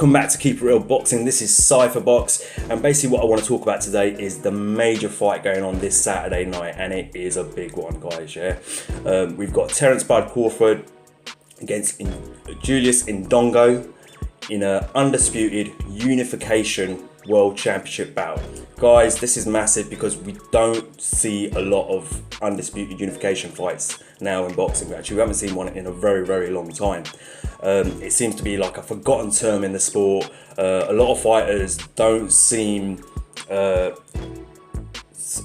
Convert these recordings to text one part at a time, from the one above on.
Welcome back to Keep It Real Boxing. This is Cypher Box, and basically what I want to talk about today is the major fight going on this Saturday night, and it is a big one, guys. Yeah, we've got Terence Crawford against Julius Indongo in an undisputed unification world championship bout. Guys, this is massive because we don't see a lot of undisputed unification fights now in boxing. Actually, we haven't seen one in a very, very long time. It seems to be like a forgotten term in the sport. A lot of fighters don't seem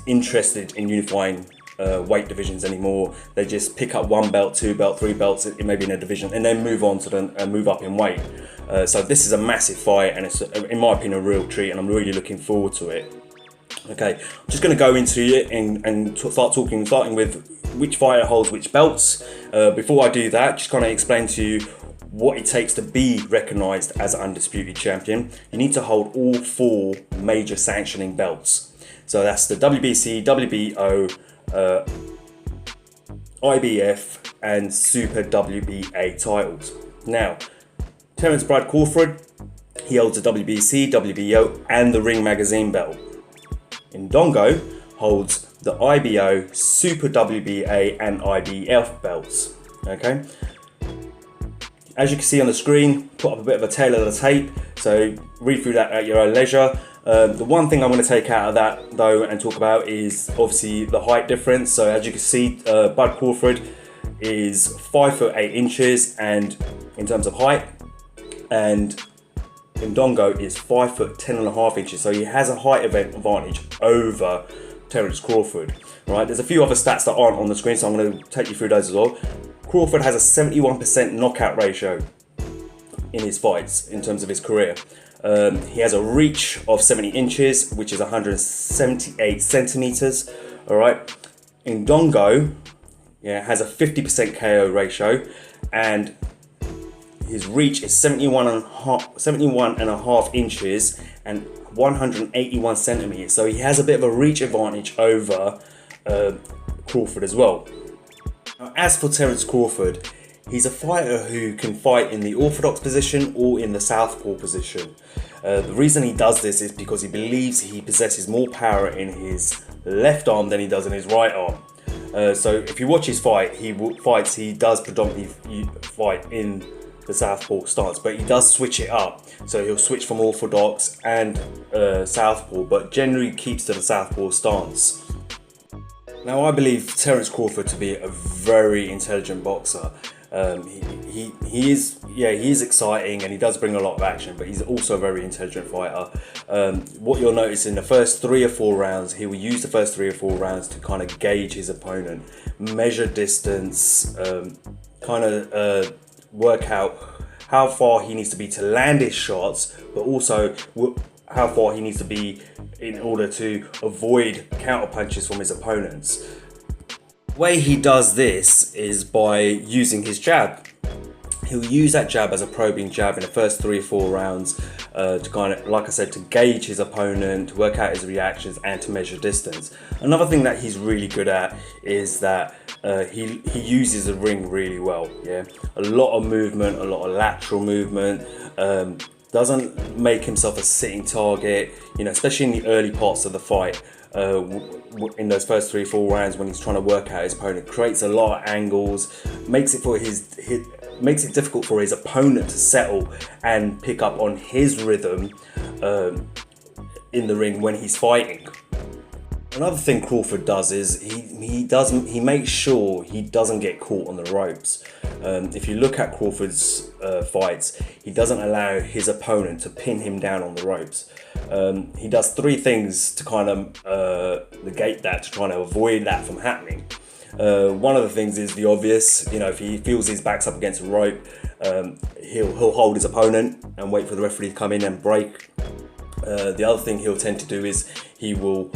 interested in unifying weight divisions anymore. They just pick up one belt, two belt, three belts, maybe in a division, and then move on to move up in weight. So this is a massive fight, and it's, in my opinion, a real treat, and I'm really looking forward to it. Okay, I'm just going to go into it and starting with which fighter holds which belts. Before I do that, just kind of explain to you what it takes to be recognised as an undisputed champion. You need to hold all four major sanctioning belts. So that's the WBC, WBO, IBF and Super WBA titles. Now, Terence Crawford, he holds the WBC, WBO and the Ring Magazine belt. Indongo holds the IBO, Super WBA and IBF belts. Okay. As you can see on the screen, put up a bit of a tail of the tape, so read through that at your own leisure. The one thing I'm going to take out of that though and talk about is obviously the height difference. So as you can see, Bud Crawford is 5'8" and in terms of height, and Indongo is 5'10.5". So he has a height advantage over Terence Crawford. Right, there's a few other stats that aren't on the screen, so I'm going to take you through those as well. Crawford has a 71% knockout ratio in his fights in terms of his career. He has a reach of 70 inches, which is 178 centimeters. All right. Indongo, has a 50% KO ratio, and his reach is 71 and a half inches and 181 centimeters. So he has a bit of a reach advantage over Crawford as well. Now, as for Terence Crawford, he's a fighter who can fight in the orthodox position or in the southpaw position. The reason he does this is because he believes he possesses more power in his left arm than he does in his right arm. So if you watch his fight, he does predominantly fight in the southpaw stance, but he does switch it up. So he'll switch from orthodox and southpaw, but generally keeps to the southpaw stance. Now, I believe Terence Crawford to be a very intelligent boxer. He is exciting and he does bring a lot of action, but he's also a very intelligent fighter. What you'll notice in the first 3 or 4 rounds, he will use the first 3 or 4 rounds to kind of gauge his opponent, measure distance, work out how far he needs to be to land his shots, but also how far he needs to be in order to avoid counter punches from his opponents. The way he does this is by using his jab. He'll use that jab as a probing jab in the first 3 or 4 rounds to kind of, like I said, to gauge his opponent, to work out his reactions and to measure distance. Another thing that he's really good at is that he uses the ring really well. A lot of movement, a lot of lateral movement. Doesn't make himself a sitting target, especially in the early parts of the fight. In those first 3 or 4 rounds when he's trying to work out his opponent, creates a lot of angles, makes it difficult for his opponent to settle and pick up on his rhythm in the ring when he's fighting. Another thing Crawford does is he makes sure he doesn't get caught on the ropes. If you look at Crawford's fights, he doesn't allow his opponent to pin him down on the ropes. He does 3 things to kind of negate that, to try to avoid that from happening. One of the things is the obvious. If he feels his back's up against a rope, he'll hold his opponent and wait for the referee to come in and break. The other thing he'll tend to do is he will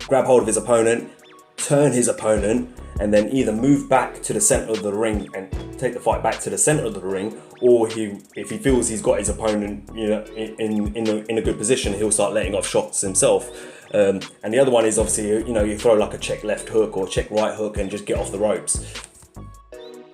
grab hold of his opponent, turn his opponent, and then either move back to the center of the ring and take the fight back to the center of the ring, or if he feels he's got his opponent in a good position, he'll start letting off shots himself. And the other one is obviously you throw like a check left hook or check right hook and just get off the ropes.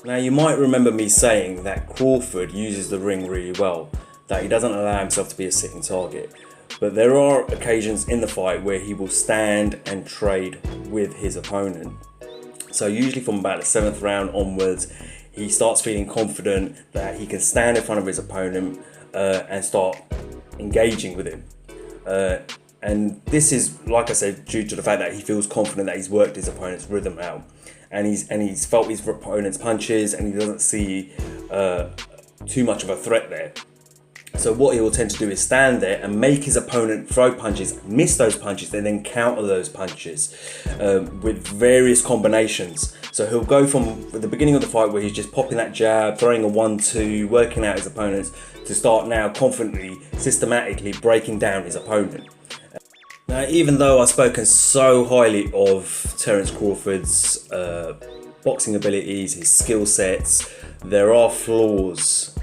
Now, you might remember me saying that Crawford uses the ring really well. that he doesn't allow himself to be a sitting target. But there are occasions in the fight where he will stand and trade with his opponent. So usually from about the 7th round onwards, he starts feeling confident that he can stand in front of his opponent and start engaging with him. And this is, like I said, due to the fact that he feels confident that he's worked his opponent's rhythm out, and he's felt his opponent's punches, and he doesn't see too much of a threat there. So what he will tend to do is stand there and make his opponent throw punches, miss those punches, and then counter those punches with various combinations. So he'll go from the beginning of the fight where he's just popping that jab, throwing a 1-2, working out his opponents, to start now confidently, systematically breaking down his opponent. Now, even though I've spoken so highly of Terence Crawford's boxing abilities, his skill sets, there are flaws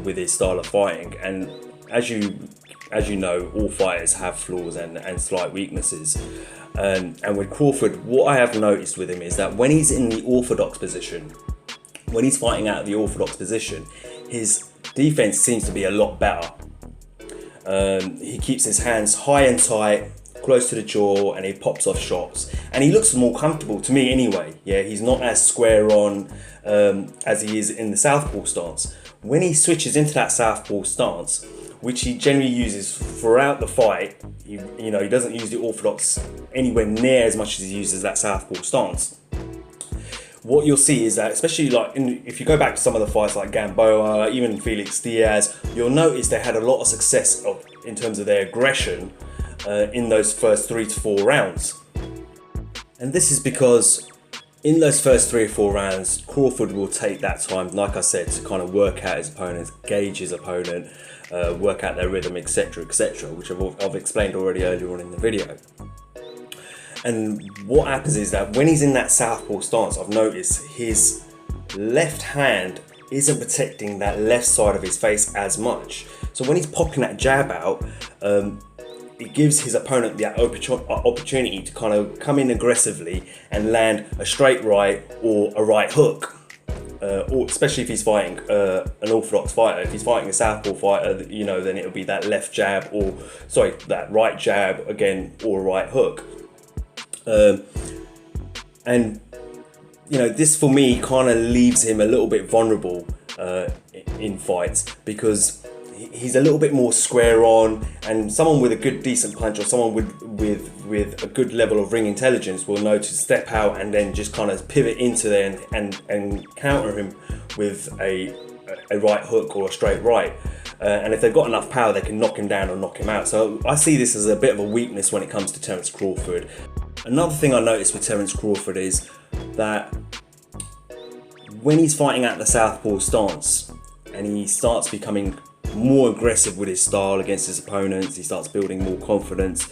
with his style of fighting, and as you know, all fighters have flaws and slight weaknesses. And with Crawford, what I have noticed with him is that when he's in the orthodox position, when he's fighting out of the orthodox position, his defense seems to be a lot better. He keeps his hands high and tight, close to the jaw, and he pops off shots, and he looks more comfortable to me anyway. Yeah, he's not as square on as he is in the southpaw stance. When he switches into that southpaw stance, which he generally uses throughout the fight, he doesn't use the orthodox anywhere near as much as he uses that southpaw stance. What you'll see is that, especially if you go back to some of the fights like Gamboa, even Felix Diaz, you'll notice they had a lot of success in terms of their aggression in those first 3 to 4 rounds. And this is because in those first 3 or 4 rounds, Crawford will take that time, like I said, to kind of work out his opponent, gauge his opponent, work out their rhythm, etc., which I've explained already earlier on in the video. And what happens is that when he's in that southpaw stance, I've noticed his left hand isn't protecting that left side of his face as much. So when he's popping that jab out, it gives his opponent the opportunity to kind of come in aggressively and land a straight right or a right hook. Or especially if he's fighting an orthodox fighter. If he's fighting a southpaw fighter, then it'll be that left jab that right jab again, or a right hook. And this for me kind of leaves him a little bit vulnerable in fights, because he's a little bit more square on, and someone with a good decent punch, or someone with a good level of ring intelligence, will know to step out and then just kind of pivot into there and counter him with a right hook or a straight right. And if they've got enough power, they can knock him down or knock him out. So I see this as a bit of a weakness when it comes to Terence Crawford. Another thing I noticed with Terence Crawford is that when he's fighting out the southpaw stance and he starts becoming more aggressive with his style against his opponents, he starts building more confidence.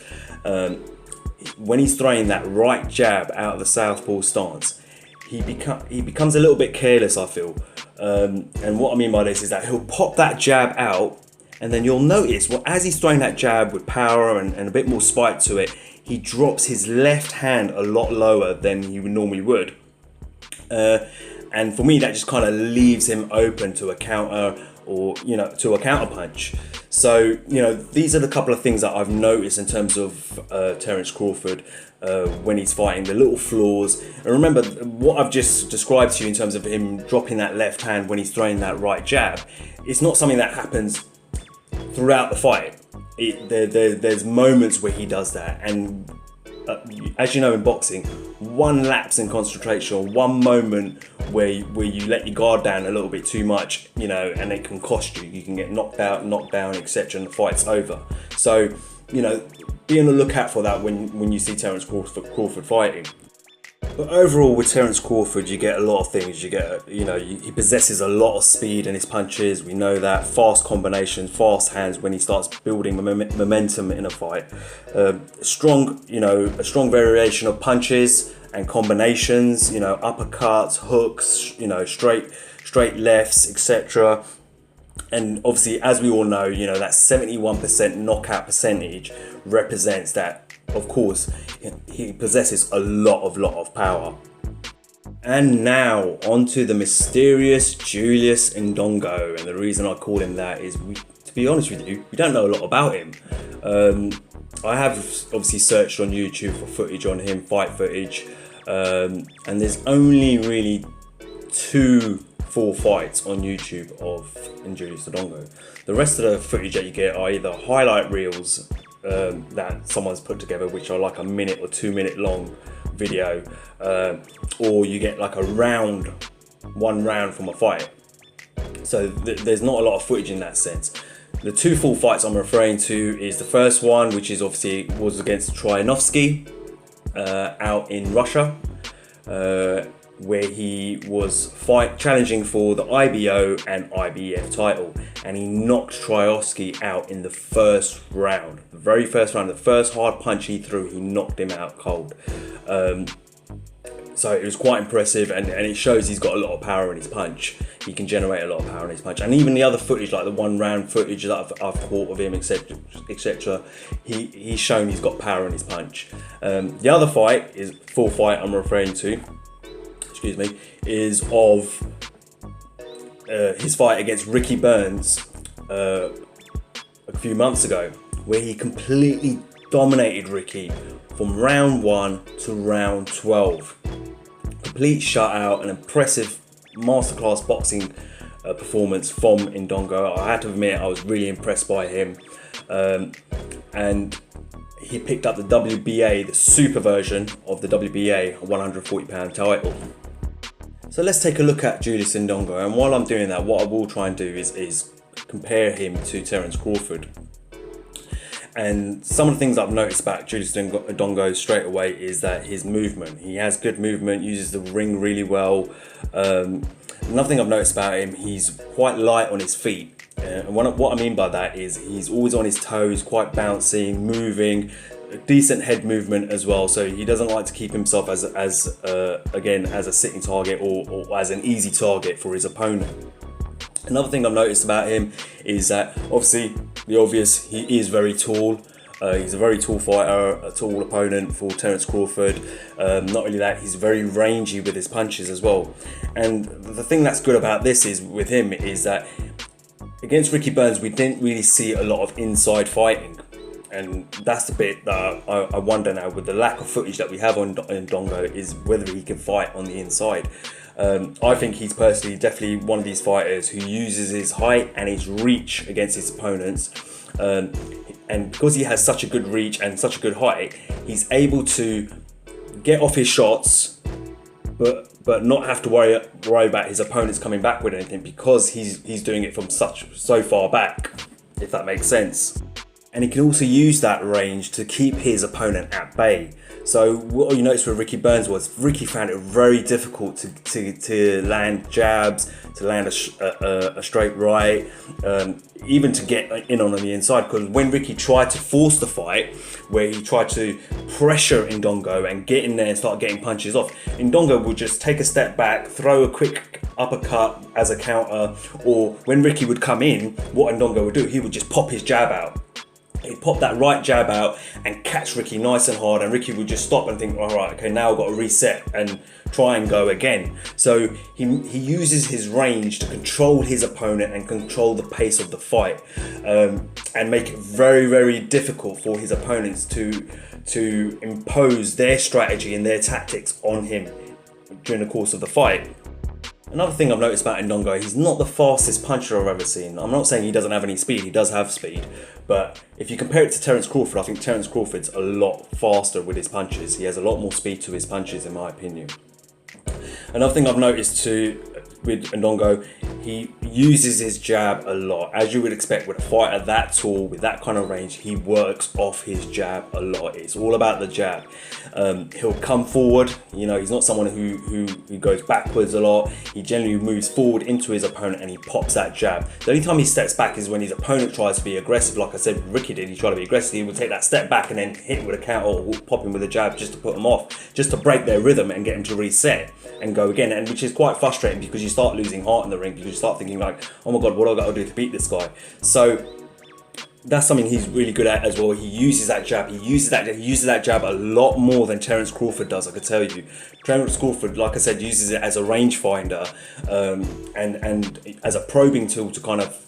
When he's throwing that right jab out of the southpaw stance, he becomes a little bit careless, I feel. And what I mean by this is that he'll pop that jab out, and then you'll notice, as he's throwing that jab with power and a bit more spike to it, he drops his left hand a lot lower than he normally would. And for me, that just kind of leaves him open to a counter, or to a counter punch. So these are the couple of things that I've noticed in terms of Terence Crawford when he's fighting, the little flaws. And remember what I've just described to you in terms of him dropping that left hand when he's throwing that right jab. It's not something that happens throughout the fight. There's moments where he does that, and as you know, in boxing, one lapse in concentration, one moment where you let your guard down a little bit too much, and it can cost you. You can get knocked out, knocked down, etc., and the fight's over. So, be on the lookout for that when you see Terence Crawford fighting. But overall, with Terence Crawford, you get a lot of things. You get, he possesses a lot of speed in his punches. We know that. Fast combinations, fast hands when he starts building momentum in a fight. A strong variation of punches and combinations. Uppercuts, hooks. Straight lefts, etc. And obviously, as we all know, that 71% knockout percentage represents that. Of course, he possesses a lot of power. And now onto the mysterious Julius Indongo, and the reason I call him that is, to be honest with you, we don't know a lot about him. I have obviously searched on YouTube for footage on him, fight footage, and there's only really 2 full fights on YouTube of Julius Indongo. The rest of the footage that you get are either highlight reels that someone's put together, which are like a 1 or 2 minute long video, or you get like one round from a fight. So there's not a lot of footage in that sense. The 2 full fights I'm referring to is the first one, which is obviously was against Trianovsky out in Russia, where he was challenging for the IBO and IBF title, and he knocked Trianovsky out in the first round. The very first round, the first hard punch he threw, he knocked him out cold. So it was quite impressive, and it shows he's got a lot of power in his punch. He can generate a lot of power in his punch. And even the other footage, like the 1 round footage that I've caught of him, etc., he's shown he's got power in his punch. The other full fight I'm referring to, is of his fight against Ricky Burns a few months ago, where he completely dominated Ricky from round 1 to round 12. Complete shutout, an impressive masterclass boxing performance from Indongo. I had to admit, I was really impressed by him. And he picked up the WBA, the super version of the WBA 140-pound title. So let's take a look at Julius Indongo, and while I'm doing that, what I will try and do is compare him to Terence Crawford. And some of the things I've noticed about Julius Indongo straight away is that his movement. He has good movement, uses the ring really well. Another thing I've noticed about him, he's quite light on his feet. And what I mean by that is he's always on his toes, quite bouncy, moving, decent head movement as well. So he doesn't like to keep himself as a sitting target or as an easy target for his opponent. Another thing I've noticed about him is that obviously the obvious, he is very tall. He's a very tall fighter, a tall opponent for Terence Crawford. Not only that, he's very rangy with his punches as well. And the thing that's good about this is with him is that against Ricky Burns, we didn't really see a lot of inside fighting. And that's the bit that I wonder now, with the lack of footage that we have on Indongo, is whether he can fight on the inside. I think he's personally definitely one of these fighters who uses his height and his reach against his opponents. And because he has such a good reach and such a good height, he's able to get off his shots, but not have to worry about his opponents coming back with anything, because he's doing it from so far back, if that makes sense. And he can also use that range to keep his opponent at bay. So what you noticed with Ricky Burns was Ricky found it very difficult to land jabs, to land a straight right, even to get in on the inside. Because when Ricky tried to force the fight, where he tried to pressure Indongo and get in there and start getting punches off, Indongo would just take a step back, throw a quick uppercut as a counter, or when Ricky would come in, what Indongo would do, he would just pop his jab out. He'd pop that right jab out and catch Ricky nice and hard, and Ricky would just stop and think, all right, okay, now I've got to reset and try and go again. So he uses his range to control his opponent and control the pace of the fight, and make it very, very difficult for his opponents to impose their strategy and their tactics on him during the course of the fight. Another thing I've noticed about Indongo, he's not the fastest puncher I've ever seen. I'm not saying he doesn't have any speed, he does have speed. But if you compare it to Terence Crawford, I think Terence Crawford's a lot faster with his punches. He has a lot more speed to his punches, in my opinion. Another thing I've noticed too with Indongo, he uses his jab a lot. As you would expect with a fighter that tall, with that kind of range, he works off his jab a lot. It's all about the jab. He'll come forward, you know, he's not someone who goes backwards a lot. He generally moves forward into his opponent and he pops that jab. The only time he steps back is when his opponent tries to be aggressive. Like I said, Ricky did, he tried to be aggressive. He would take that step back and then hit with a counter or pop him with a jab just to put him off, just to break their rhythm and get him to reset and go again. And which is quite frustrating, because you start losing heart in the ring, because you start thinking like, oh my god, what do I got to do to beat this guy? So that's something he's really good at as well. He uses that jab. He uses that jab a lot more than Terence Crawford does. I could tell you, Terence Crawford, like I said, uses it as a rangefinder and as a probing tool to kind of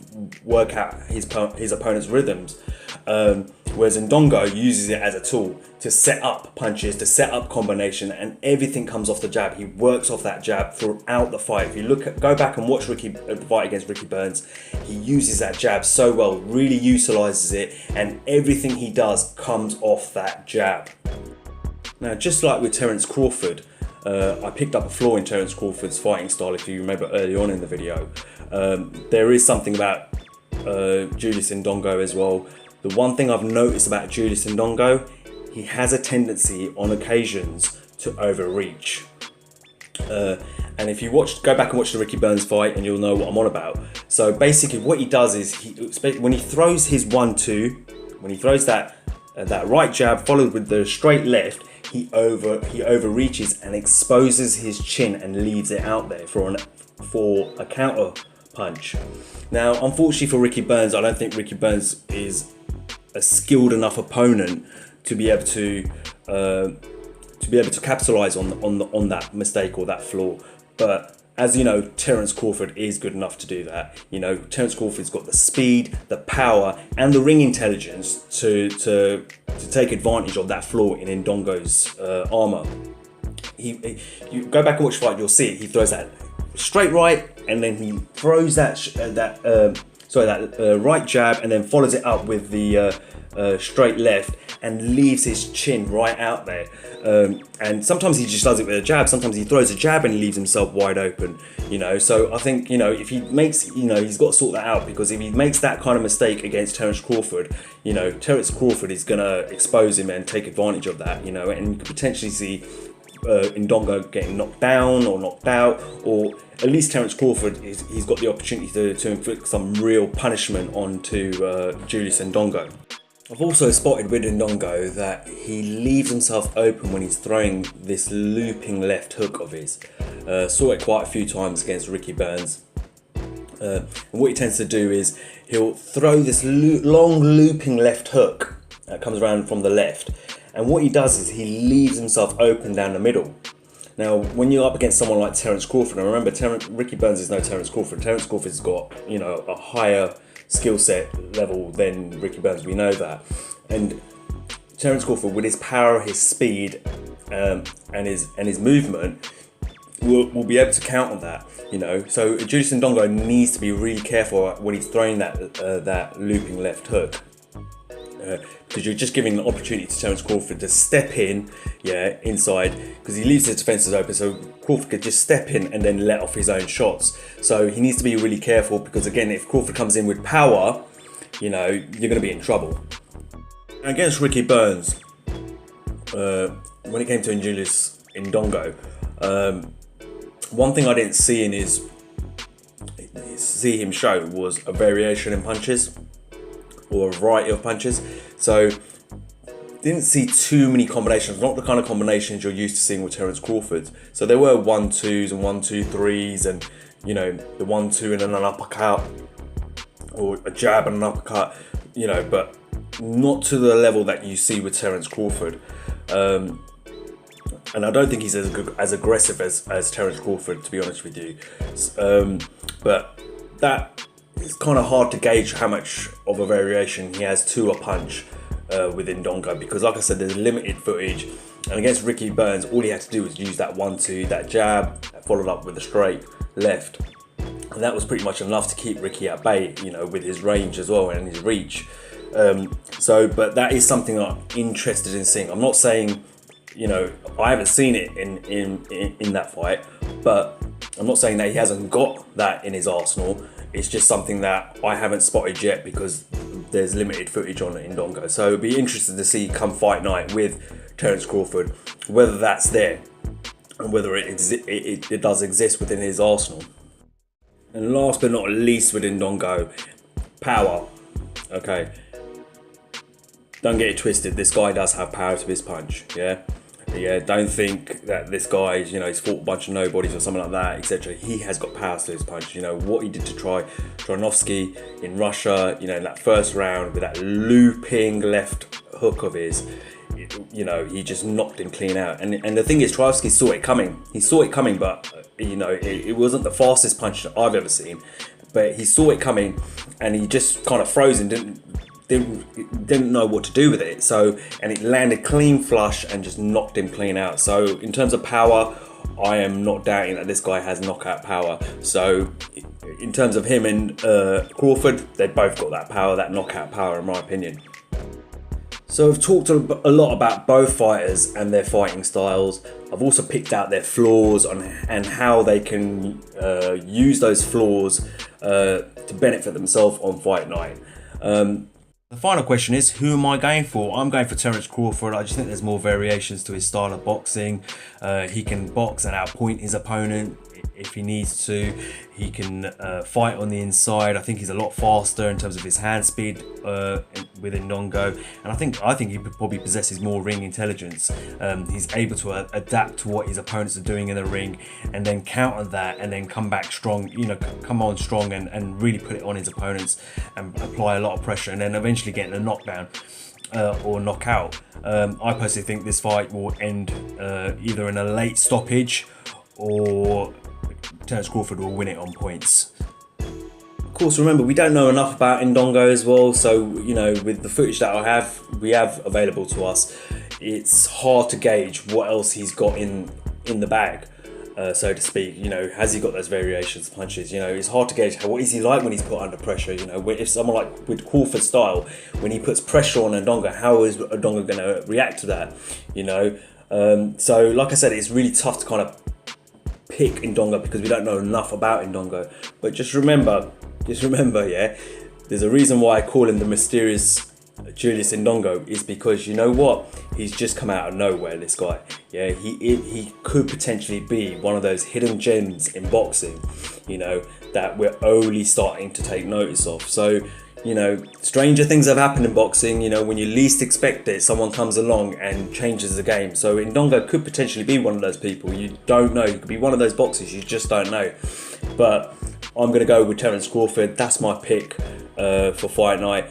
work out his opponent's rhythms. Whereas Indongo uses it as a tool to set up punches, to set up combination, and everything comes off the jab. He works off that jab throughout the fight. If you go back and watch the fight against Ricky Burns, he uses that jab so well, really utilizes it, and everything he does comes off that jab. Now, just like with Terence Crawford, I picked up a flaw in Terence Crawford's fighting style. If you remember early on in the video, there is something about Julius Indongo as well. The one thing I've noticed about Julius Indongo, he has a tendency on occasions to overreach. And if you go back and watch the Ricky Burns fight, and you'll know what I'm on about. So basically what he does is, when he throws his 1-2, when he throws that right jab followed with the straight left, he overreaches and exposes his chin and leaves it out there for a counter punch. Now, unfortunately for Ricky Burns, I don't think Ricky Burns is a skilled enough opponent to be able to capitalize on that mistake or that flaw. But as you know, Terence Crawford is good enough to do that. You know, Terence Crawford's got the speed, the power, and the ring intelligence to take advantage of that flaw in Indongo's armor. You go back and watch the fight, you'll see it. He throws that straight right, and then he throws that right jab, and then follows it up with the straight left, and leaves his chin right out there. And sometimes he just does it with a jab. Sometimes he throws a jab and he leaves himself wide open. You know, so I think, you know, if he makes, you know, he's got to sort that out, because if he makes that kind of mistake against Terence Crawford, you know, Terence Crawford is gonna expose him and take advantage of that. You know, and you could potentially see Indongo getting knocked down or knocked out, or at least Terence Crawford he's got the opportunity to inflict some real punishment onto Julius Indongo. I've also spotted with Indongo that he leaves himself open when he's throwing this looping left hook of his. Saw it quite a few times against Ricky Burns. And what he tends to do is he'll throw this long looping left hook that comes around from the left. And what he does is he leaves himself open down the middle. Now, when you're up against someone like Terence Crawford, and remember, Ricky Burns is no Terence Crawford. Terence Crawford's got, you know, a higher skill set level than Ricky Burns, we know that. And Terence Crawford, with his power, his speed, and his movement, will be able to counter that. You know, so Julius Indongo needs to be really careful when he's throwing that looping left hook. Because you're just giving an opportunity to Terence Crawford to step in, inside, because he leaves his defences open, so Crawford could just step in and then let off his own shots. So he needs to be really careful, because again, if Crawford comes in with power, you know, you're going to be in trouble. Against Ricky Burns, when it came to Julius Indongo, one thing I didn't see him show was a variation in punches, or a variety of punches. So didn't see too many combinations, not the kind of combinations you're used to seeing with Terence Crawford. So there were 1-2s and 1-2-3s, and you know, the 1-2 and then an uppercut, or a jab and an uppercut, you know, but not to the level that you see with Terence Crawford. And I don't think he's as aggressive as Terence Crawford, to be honest with you. But that, it's kind of hard to gauge how much of a variation he has to a punch with Indongo, because like I said, there's limited footage, and against Ricky Burns, all he had to do was use that 1-2, that jab, followed up with a straight left, and that was pretty much enough to keep Ricky at bay, you know, with his range as well and his reach. But that is something I'm interested in seeing. I'm not saying, you know, I haven't seen it in that fight, but I'm not saying that he hasn't got that in his arsenal. It's just something that I haven't spotted yet, because there's limited footage on Indongo. So it'd be interesting to see come fight night with Terence Crawford whether that's there and whether it does exist within his arsenal. And last but not least with Indongo, power. Okay, don't get it twisted. This guy does have power to his punch. Yeah, Yeah, don't think that this guy, he's fought a bunch of nobodies or something like that, etc. He has got powers to his punch. What he did to Tronovsky in Russia, in that first round with that looping left hook of his, he just knocked him clean out. And the thing is, Tronovsky saw it coming. He saw it coming, but it wasn't the fastest punch I've ever seen. But he saw it coming, and he just kind of froze and didn't know what to do with it. And it landed clean flush and just knocked him clean out. So in terms of power, I am not doubting that this guy has knockout power. So in terms of him and Crawford, they both got that power, that knockout power, in my opinion. So I've talked a lot about both fighters and their fighting styles. I've also picked out their flaws and how they can use those flaws to benefit themselves on fight night. The final question is, who am I going for? I'm going for Terence Crawford. I just think there's more variations to his style of boxing. He can box and outpoint his opponent if he needs to. He can fight on the inside. I think he's a lot faster in terms of his hand speed with Indongo, and I think he probably possesses more ring intelligence. He's able to adapt to what his opponents are doing in the ring, and then counter that, and then come back strong. Come on strong and really put it on his opponents and apply a lot of pressure, and then eventually getting a knockdown or knockout. I personally think this fight will end either in a late stoppage or Terence Crawford will win it on points. Of course, remember, we don't know enough about Indongo as well, so with the footage that we have available to us, it's hard to gauge what else he's got in the bag, so to speak. Has he got those variations punches? It's hard to gauge what is he like when he's put under pressure. If someone like with Crawford's style, when he puts pressure on Indongo, how is Indongo going to react to that? So like I said, it's really tough to kind of pick Indongo because we don't know enough about Indongo. But just remember, yeah, there's a reason why I call him the mysterious Julius Indongo, is because he's just come out of nowhere, this guy. Yeah, he could potentially be one of those hidden gems in boxing, that we're only starting to take notice of. So stranger things have happened in boxing. When you least expect it, someone comes along and changes the game. So Indongo could potentially be one of those people. You don't know. He could be one of those boxers. You just don't know. But I'm going to go with Terence Crawford. That's my pick for fight night.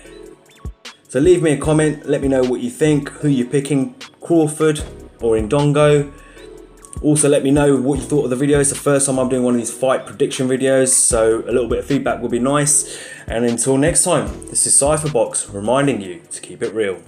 So leave me a comment. Let me know what you think. Who you're picking, Crawford or Indongo. Also, let me know what you thought of the video. It's the first time I'm doing one of these fight prediction videos, so a little bit of feedback would be nice. And until next time, this is Cypherbox reminding you to keep it real.